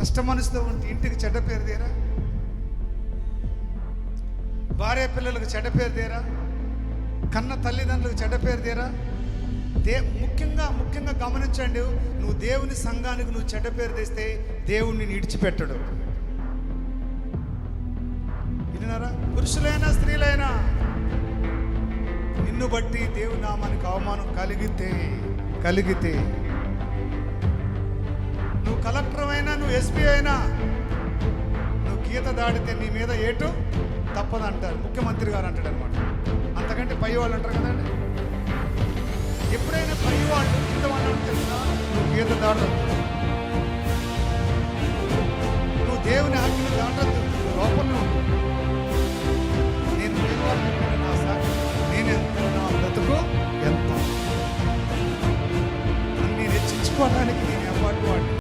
భ్రష్ట మనసుతో ఉంటే ఇంటికి చెడ్డ పేరు తీరా, భార్య పిల్లలకు చెడ్డ పేరు తీరా, కన్న తల్లిదండ్రులకు చెడ్డ పేరు తీరా. ముఖ్యంగా గమనించండి, నువ్వు దేవుని సంఘానికి నువ్వు చెడ్డ పేరు తెస్తే దేవుణ్ణి విడిచిపెట్టడు. విన్నారా? పురుషులైనా స్త్రీలైనా నిన్ను బట్టి దేవుని నామానికి అవమానం కలిగితే నువ్వు కలెక్టర్ అయినా, నువ్వు ఎస్పీ అయినా, నువ్వు గీత దాడితే నీ మీద ఏటు తప్పదంటారు ముఖ్యమంత్రి గారు అంటాడు అనమాట. అంతకంటే పై వాళ్ళు అంటారు కదండి. ఎప్పుడైనా పై వాళ్ళు కింద వాళ్ళు తెలుసా, నువ్వు గీత దాడు